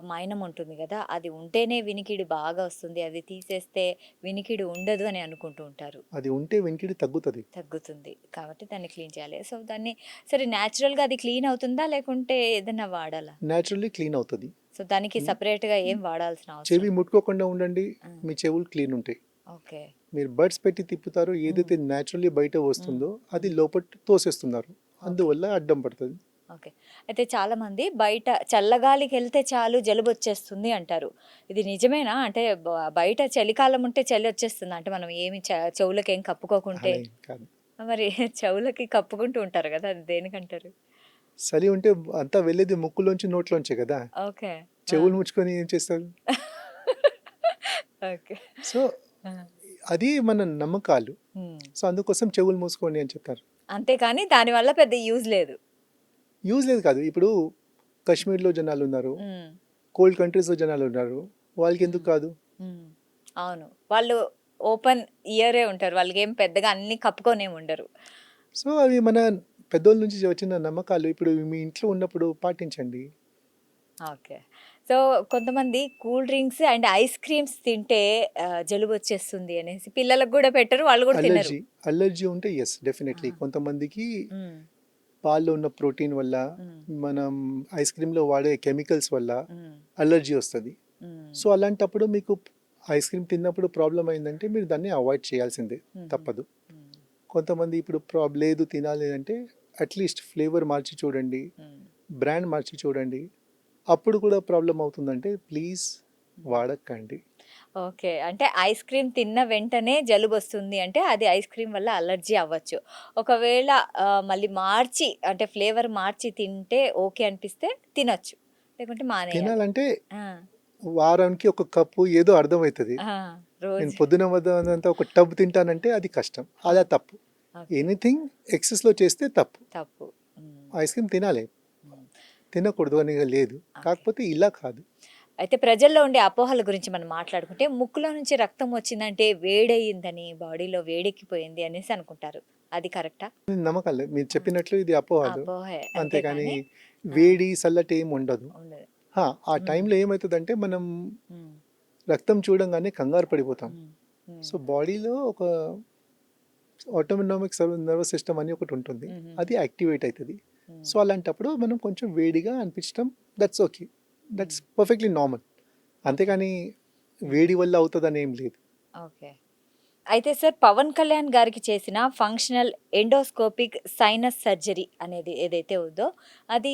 మైనం ఉంటుంది గదా, అది ఉంటేనే వినికిడి బాగా వస్తుంది, అది తీసేస్తే వినికిడి ఉండదు అని అనుకుంటూ ఉంటారు. అది ఉంటే వెనికిడి తగ్గుతుంది. తగ్గుతుంది. కాబట్టి దాన్ని క్లీన్ చేయాలి. సో, దాన్ని సరే న్యాచురల్‌గా అది క్లీన్ అవుతుందా? లేకుంటే ఏదన్నా వాడాలా? న్యాచురల్లీ క్లీన్ అవుతుంది. సో, దానికి సెపరేట్‌గా ఏం వాడాల్సిన అవసరం చెవి ముట్టుకోకుండా ఉండండి, మీ చెవులు క్లీన్ ఉంటాయి. ఓకే. మీరు బడ్స్ పెట్టి తిప్పుతారు, ఏదైతే న్యాచురల్లీ బయట వస్తుందో అది లోపల తోసేస్తున్నారు, అందువల్ల అడ్డం పడుతుంది. ఓకే. అయితే చాలామంది బయట చల్లగాలికెళ్తే చాలు జలుబొచ్చేస్తుంది అంటారు. ఇది నిజమేనా? అంటే బయట చలికాలం ఉంటే చలి వచ్చేస్తుందా? అంటే మనం ఏమి చెవులకేం కప్పుకోకుంటే? అలా ఏం కాదు. మరి చెవులకి కప్పుకుంటూ ఉంటారు గదా, అది దేనికంటారు? చలి ఉంటే అంతా వెళ్ళేది ముక్కులోంచి నోట్లోంచే కదా, ఓకే. చెవులు ముచ్చుకొని ఏం చేస్తారు? ఓకే. సో అది మన నమ్మకాలు. ఉమ్. సో అందుకోసం చెవులు మూసుకోండి అని చెప్తారు. అంతేకాని దానివల్ల పెద్ద యూజ్ లేదు. యూజ్ లేదు కాదు. ఇప్పుడు కాశ్మీర్లో జనాలు ఉన్నారు, ఉమ్. కోల్డ్ కంట్రీస్లో జనాలు ఉన్నారు, వాళ్ళకి ఎందుకు కాదు? ఉమ్. అవును, వాళ్ళు ఓపెన్ ఇయరే ఉంటారు, వాళ్ళకి ఏం పెద్దగా అన్ని కప్పుకొనేమి ఉండరు. సో అవి మన పెద్దోళ్ళ నుంచి వచ్చిన నమ్మకాలు. ఇప్పుడు మీ ఇంట్లో ఉన్నప్పుడు పాటించండి. ఓకే. సో కొంతమంది cool drinks and ice creams తింటే జలుబు వచ్చేస్తుంది అనేసి పిల్లలకు కూడా పెట్టరు, వాళ్ళు కూడా తినరు. అలర్జీ అలర్జీ ఉంటే ఎస్ డెఫినెట్లీ. ఆహా. కొంతమందికి ఉమ్. పాల్లో ఉన్న ప్రోటీన్ వల్ల, ఉమ్. మనం ఐస్ క్రీమ్లో వాడే కెమికల్స్ వల్ల ఉమ్. అలర్జీ వస్తుంది. ఉమ్. సో అలాంటప్పుడు మీకు ఐస్ క్రీమ్ తిన్నప్పుడు ప్రాబ్లం అయిందంటే మీరు దాన్ని అవాయిడ్ చేయాల్సిందే, ఉమ్. తప్పదు. ఉమ్. కొంతమంది ఇప్పుడు లేదు తినాలి అంటే అట్లీస్ట్ ఫ్లేవర్ మార్చి చూడండి, ఉమ్. బ్రాండ్ మార్చి చూడండి. అప్పుడు కూడా ప్రాబ్లం అవుతుందంటే ప్లీజ్ వాడకండి. ఓకే, అంటే ఐస్ క్రీమ్ తిన్న వెంటనే జలుబు వస్తుంది అంటే అది ఐస్ క్రీమ్ వల్ల అలర్జీ అవ్వచ్చు. ఒకవేళ మళ్ళీ మార్చి అంటే ఫ్లేవర్ మార్చి తింటే ఓకే అనిపిస్తే తినొచ్చు, లేకుంటే మానేయాలి. తినాలంటే ఆ, వారానికి ఒక కప్పు ఏదో అర్థమవుతుంది. ఆ, నేను రోజు. పొద్దున వద్దంతా ఒక టబ్ తింటానంటే అది కష్టం, అదే తప్పు. ఓకే, ఎనీథింగ్ ఎక్సెస్లో చేస్తే తప్పు. తప్పు. ఉమ్. ఐస్ క్రీమ్ తినాలి, ఉమ్. తినకూడదు అని లేదు. కాకపోతే ఇలా కాదు. అయితే ప్రజల్లో ఉండే అపోహల గురించి మనం మాట్లాడుకుంటే ముక్కులో నుంచి రక్తం వచ్చిందంటే వేడయిందని, బాడీలో వేడెక్కిపోయింది అనేసి అనుకుంటారు. అది కరెక్టా? నమ్మకాలు మీరు చెప్పినట్లు ఇది అపోహలు. అపోహే, అంతేకాని అంతేకాని వేడి చల్లటి ఏమి ఉండదు. ఉండదు. ఆ టైంలో ఏమవుతుందంటే మనం ఉమ్. రక్తం చూడంగానే కంగారు పడిపోతాం. ఉమ్. ఉమ్. సో బాడీలో ఒక ఆటోనామిక్ నర్వస్ సిస్టమ్ అని ఒకటి ఉంటుంది, ఉమ్. అది యాక్టివేట్ అవుతుంది. ఉమ్. సో అలాంటప్పుడు మనం కొంచెం వేడిగా అనిపించడం that's okay, that's perfectly normal. అంతేకాని వేడి వల్ల అవుతుందని ఏం లేదు. ఓకే. అయితే సార్, పవన్ కళ్యాణ్ గారికి చేసిన ఫంక్షనల్ ఎండోస్కోపిక్ సైనస్ సర్జరీ అనేది ఏదైతే ఉందో అది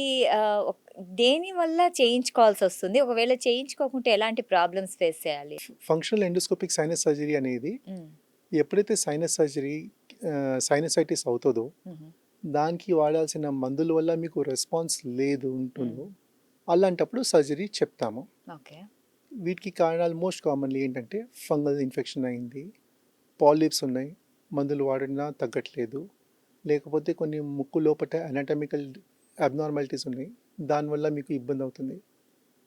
దేని వల్ల చేయించుకోవాల్సి వస్తుంది? ఒకవేళ చేయించుకోకుంటే ఎలాంటి ప్రాబ్లమ్స్ ఫేస్ చేయాలి? ఫంక్షనల్ ఎండోస్కోపిక్ సైనస్ సర్జరీ అనేది ఉమ్. ఎప్పుడైతే సైనస్ సర్జరీ సైనసైటిస్ అవుతుందో ఉమ్. దానికి వాడాల్సిన మందుల వల్ల మీకు రెస్పాన్స్ లేదు ఉంటుందో అలాంటప్పుడు సర్జరీ చెప్తాము. ఓకే. వీటికి కారణాలు మోస్ట్ కామన్లీ ఏంటంటే ఫంగల్ ఇన్ఫెక్షన్ అయింది, పాలిప్స్ ఉన్నాయి, మందులు వాడినా తగ్గట్లేదు, లేకపోతే కొన్ని ముక్కు లోపల అనాటమికల్ అబ్నార్మాలిటీస్ ఉన్నాయి, దానివల్ల మీకు ఇబ్బంది అవుతుంది.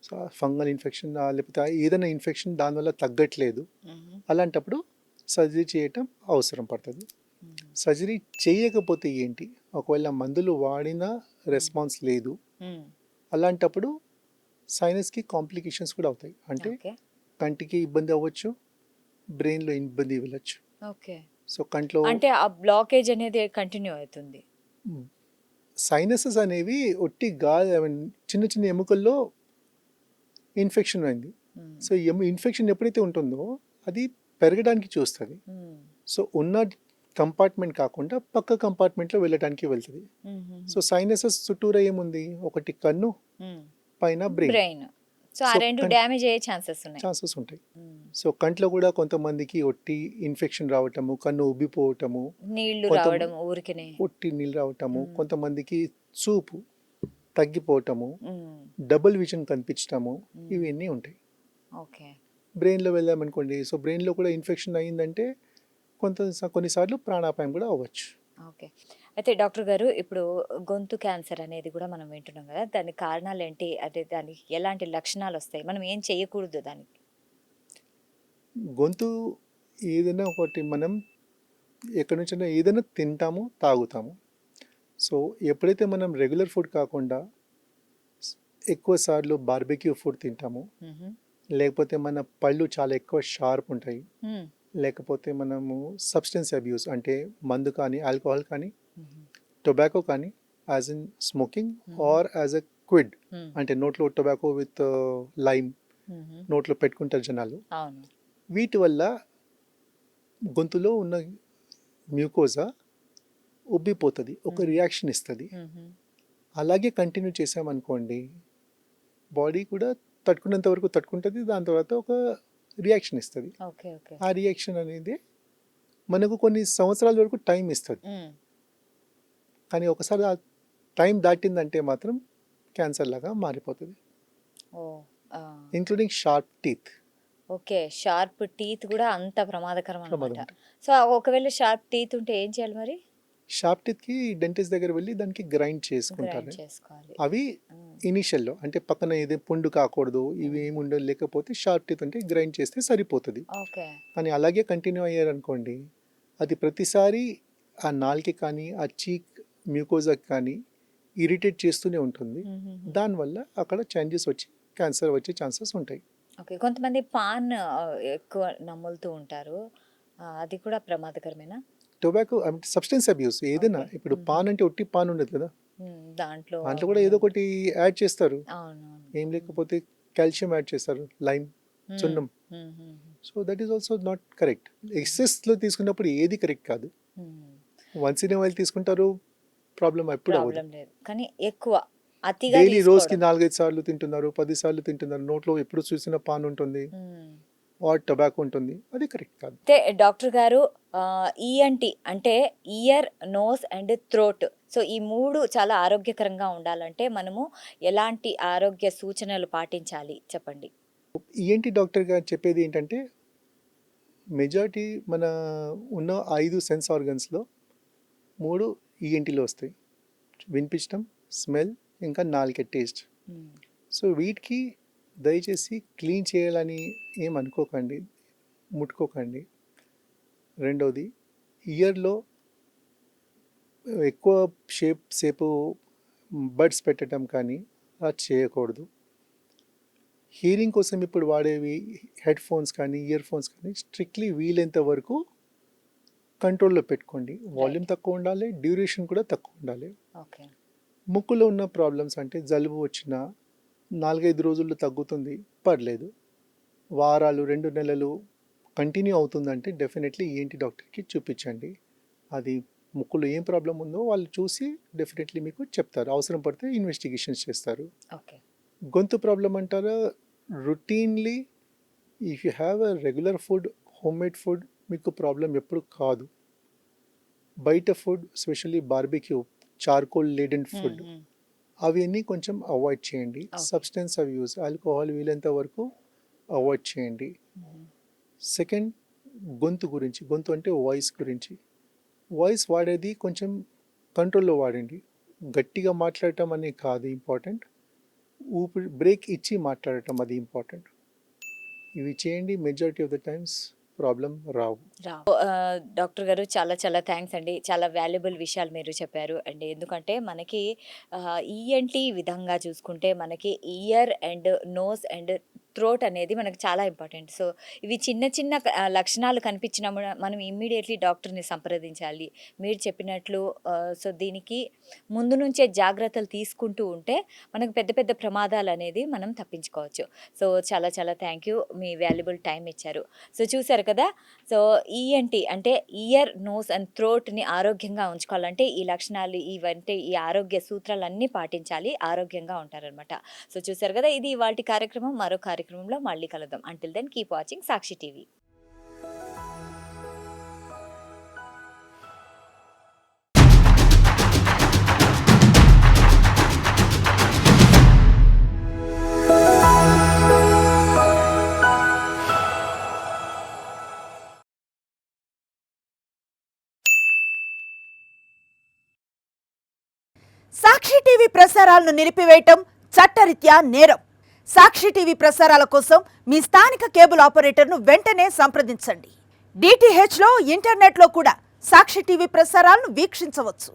సో ఫంగల్ ఇన్ఫెక్షన్ లేకపోతే ఏదైనా ఇన్ఫెక్షన్ దానివల్ల తగ్గట్లేదు, ఉమ్. అలాంటప్పుడు సర్జరీ చేయటం అవసరం పడుతుంది. ఉమ్. సర్జరీ చేయకపోతే ఏంటి, ఒకవేళ మందులు వాడినా రెస్పాన్స్ లేదు, ఉమ్. అలాంటప్పుడు సైనస్కి కాంప్లికేషన్స్ కూడా అవుతాయి. అంటే ఓకే. కంటికి ఇబ్బంది అవ్వచ్చు, బ్రెయిన్లో ఇబ్బంది వెళ్ళచ్చు. ఓకే. సో కంట్లో అంటే ఆ బ్లాకేజ్ అనేది కంటిన్యూ అవుతుంది. సైనసెస్ అనేవి ఒట్టి ఐ మీన్ చిన్న చిన్న ఎముకల్లో ఇన్ఫెక్షన్ అయింది. ఉమ్. సో ఇన్ఫెక్షన్ ఎప్పుడైతే ఉంటుందో అది పెరగడానికి చూస్తుంది. ఉమ్. సో ఉన్న కంపార్ట్మెంట్ కాకుండా పక్క కంపార్ట్మెంట్లో వెళ్ళడానికి వెళ్తుంది. ఉమ్. సో సైనసెస్ చుట్టూరా ఏముంది, ఒకటి కన్ను, ఉమ్. పైన బ్రెయిన్. బ్రెయిన్. సో ఆ సో రెండు డ్యామేజ్ అయ్యే ఛాన్సెస్ ఉన్నాయి. ఛాన్సెస్ ఉంటాయి. ఉమ్. సో కంట్లో కూడా కొంతమందికి ఒట్టి ఇన్ఫెక్షన్ రావటము, కన్ను ఉబ్బిపోవటము, నీళ్లు కొంత రావడం ఊరికనే. ఒట్టి నీళ్ళు రావటము, మ్మ్. కొంతమందికి చూపు తగ్గిపోవటము, ఉమ్. డబుల్ విజన్ కనిపించటము, మ్మ్. ఇవన్నీ ఉంటాయి. ఓకే. బ్రెయిన్లో వెళ్ళామనుకోండి, సో బ్రెయిన్లో కూడా ఇన్ఫెక్షన్ అయ్యిందంటే కొన్నిసార్లు ప్రాణాపాయం కూడా అవ్వచ్చు. ఓకే. అయితే డాక్టర్ గారు, ఇప్పుడు గొంతు క్యాన్సర్ అనేది కూడా మనం వింటున్నాం కదా, దానికి కారణాలు ఏంటి? అంటే దానికి ఎలాంటి లక్షణాలు వస్తాయి? మనం ఏం చేయకూడదు దానికి? గొంతు ఏదైనా ఒకటి మనం ఎక్కడి నుంచైనా ఏదైనా తింటాము, తాగుతాము. సో ఎప్పుడైతే మనం రెగ్యులర్ ఫుడ్ కాకుండా ఎక్కువ సార్లు బార్బెక్యూ ఫుడ్ తింటాము, మ్హూ. లేకపోతే మన పళ్ళు చాలా ఎక్కువ షార్ప్ ఉంటాయి, మ్మ్. లేకపోతే మనము సబ్స్టెన్స్ అబ్యూస్ అంటే మందు కానీ, ఆల్కహాల్ కానీ, మ్హూ. టొబాకో కానీ, as in smoking hmm. Are as a quid, మ్మ్. అంటే నోట్లో టొబాకో విత్ లైమ్ మ్హూ. నోట్లో పెట్టుకుంటారు జనాలు. అవును. వీటి వల్ల గొంతులో ఉన్న మ్యూకోజా ఉబ్బిపోతుంది, ఒక రియాక్షన్ ఇస్తుంది. మ్హూ. అలాగే కంటిన్యూ చేసామనుకోండి, బాడీ కూడా తట్టుకున్నంత వరకు తట్టుకుంటుంది, దాని తర్వాత ఒక రియాక్షన్ ఇస్తుంది. ఓకే. ఓకే. ఆ రియాక్షన్ అనేది మనకు కొన్ని సంవత్సరాల వరకు టైం ఇస్తుంది, మ్మ్. కానీ ఒకసారి ఆ టైం దాటిందంటే మాత్రం క్యాన్సర్ లాగా మారిపోతుంది, ఓ. ఆ. Including sharp teeth. Okay. Sharp teeth కూడా అంత ప్రమాదకరం ప్రమాదం అనమాట. సో, ఒకవేళ షార్ప్ టీత్ ఉంటే ఏం చేయాలి మరి? షార్ప్ టీత్కి డెంటిస్ట్ దగ్గర వెళ్ళి దానికి గ్రైండ్ చేసుకుంటారు. గ్రైండ్ చేసుకోవాలి. అవి ఇనిషియల్లో అంటే పక్కన ఏదో పుండు కాకూడదు ఇవి ఏమి ఉండదు, లేకపోతే షార్ప్ టీత్ అంటే గ్రైండ్ చేస్తే సరిపోతుంది. ఓకే. కానీ అలాగే కంటిన్యూ అయ్యారనుకోండి, అది ప్రతిసారి ఆ నాలుక కానీ ఆ చీక్ మ్యూకోజాకి కానీ ఇరిటేట్ చేస్తూనే ఉంటుంది. దానివల్ల అక్కడ చేంజెస్ వచ్చి క్యాన్సర్ వచ్చే ఛాన్సెస్ ఉంటాయి. ఓకే. కొంతమంది పాన్ ఎక్కువ నములుతూ ఉంటారు. అది కూడా ప్రమాదకరమేనా? టొబాకో అంటే సబ్స్టెన్స్ అబ్యూస్ ఏదైనా. ఓకే. ఇప్పుడు పాన్ అంటే ఒట్టి పాన్ ఉండదు కదా, దాంట్లో దాంట్లో కూడా ఏదో ఒకటి యాడ్ చేస్తారు. అవునవును. ఏం లేకపోతే కాల్షియం యాడ్ చేస్తారు, లైమ్, సున్నం. So that is also not correct. ఎక్సెస్లో తీసుకున్నప్పుడు ఏది కరెక్ట్ కాదు. వన్స్ ఇన్ వైల్ తీసుకుంటారు, ప్రాబ్లం ఎప్పుడు అవ్వదు. ప్రాబ్లం లేదు. కానీ ఎక్కువ అతిగా డైలీ రోజుకి తీసుకోవడం. 4-5 సార్లు తింటున్నారు, 10 సార్లు తింటున్నారు, నోట్లో ఎప్పుడు చూసిన పాన్ ఉంటుంది ఆర్ టొబాకో ఉంటుంది, అది కరెక్ట్ కాదు. అయితే డాక్టర్ గారు ఈఎన్టీ అంటే ear, nose and throat, so ఈ మూడు చాలా ఆరోగ్యకరంగా ఉండాలంటే మనము ఎలాంటి ఆరోగ్య సూచనలు పాటించాలి చెప్పండి? ఈఎన్టీ డాక్టర్ గారు చెప్పేది ఏంటంటే, మెజారిటీ మన ఉన్న 5 సెన్స్ ఆర్గన్స్లో 3 ఈఎన్టీలో వస్తాయి. వినిపించడం, స్మెల్, ఇంకా నాలుక టేస్ట్. సో వీటికి దయచేసి క్లీన్ చేయాలని ఏం అనుకోకండి, ముట్టుకోకండి. రెండోది, ఇయర్లో ఎక్కువ సేపు బడ్స్ పెట్టడం కానీ అలా చేయకూడదు. హియరింగ్ కోసం ఇప్పుడు వాడేవి హెడ్ ఫోన్స్ కానీ ఇయర్ ఫోన్స్ కానీ స్ట్రిక్ట్లీ వీలైనంత వరకు కంట్రోల్లో పెట్టుకోండి. వాల్యూమ్ తక్కువ ఉండాలి, డ్యూరేషన్ కూడా తక్కువ ఉండాలి. ఓకే. ముక్కులో ఉన్న ప్రాబ్లమ్స్ అంటే జలుబు వచ్చినా 4-5 రోజుల్లో తగ్గుతుంది, పర్లేదు. వారాలు 2 నెలలు కంటిన్యూ అవుతుందంటే డెఫినెట్లీ ఈఎన్టీ డాక్టర్కి చూపించండి. అది ముక్కులో ఏం ప్రాబ్లం ఉందో వాళ్ళు చూసి డెఫినెట్లీ మీకు చెప్తారు. అవసరం పడితే ఇన్వెస్టిగేషన్స్ చేస్తారు. ఓకే. గొంతు ప్రాబ్లం అంటారా, routinely if you have a regular food, home made food, మీకు ప్రాబ్లం ఎప్పుడు కాదు. బయట food, especially barbecue, charcoal laden food, అవన్నీ కొంచెం అవాయిడ్ చేయండి. సబ్స్టెన్స్ అబ్యూస్, ఆల్కహాల్ వీలైనంత వరకు అవాయిడ్ చేయండి. సెకండ్, గొంతు గురించి, గొంతు అంటే వాయిస్ గురించి. వాయిస్ వాడేది కొంచెం కంట్రోల్లో వాడండి. గట్టిగా మాట్లాడటం అనేది కాదు ఇంపార్టెంట్, ఊపిరి బ్రేక్ ఇచ్చి మాట్లాడటం అది ఇంపార్టెంట్. ఇవి చేయండి, majority of the times problem Rao. Doctor గారు చాలా చాలా థ్యాంక్స్ అండి. చాలా వాల్యుబుల్ విషయాలు మీరు చెప్పారు అండి. ఎందుకంటే మనకి ఈఎన్టీ విధంగా చూసుకుంటే మనకి ear and nose and throat అనేది మనకు చాలా ఇంపార్టెంట్. సో ఇవి చిన్న చిన్న లక్షణాలు కనిపించిన మనం ఇమ్మీడియట్లీ డాక్టర్ని సంప్రదించాలి. మీరు చెప్పినట్లు సో దీనికి ముందు నుంచే జాగ్రత్తలు తీసుకుంటూ ఉంటే మనకు పెద్ద పెద్ద ప్రమాదాలు అనేది మనం తప్పించుకోవచ్చు. సో చాలా చాలా thank you, me valuable time ఇచ్చారు. సో చూసారు కదా, సో ఈఎన్టీ అంటే ఇయర్, నోస్ అండ్ థ్రోట్ని ఆరోగ్యంగా ఉంచుకోవాలంటే ఈ లక్షణాలు ఇవంటే ఈ ఆరోగ్య సూత్రాలన్నీ పాటించాలి, ఆరోగ్యంగా ఉంటారనమాట. సో చూసారు కదా, ఇది ఇవాల్టి కార్యక్రమం. మరో కార్యక్రమంలో మళ్ళీ కలుద్దాం. అంటిల్ దెన్ కీప్ వాచింగ్ సాక్షి టీవీ. సాక్షి టీవీ ప్రసారాలను నిలిపివేయటం చట్టరీత్యా నేరం. సాక్షి టీవీ ప్రసారాల కోసం మీ స్థానిక కేబుల్ ఆపరేటర్ను వెంటనే సంప్రదించండి. DTHలో, ఇంటర్నెట్లో కూడా సాక్షి టీవీ ప్రసారాలను వీక్షించవచ్చు.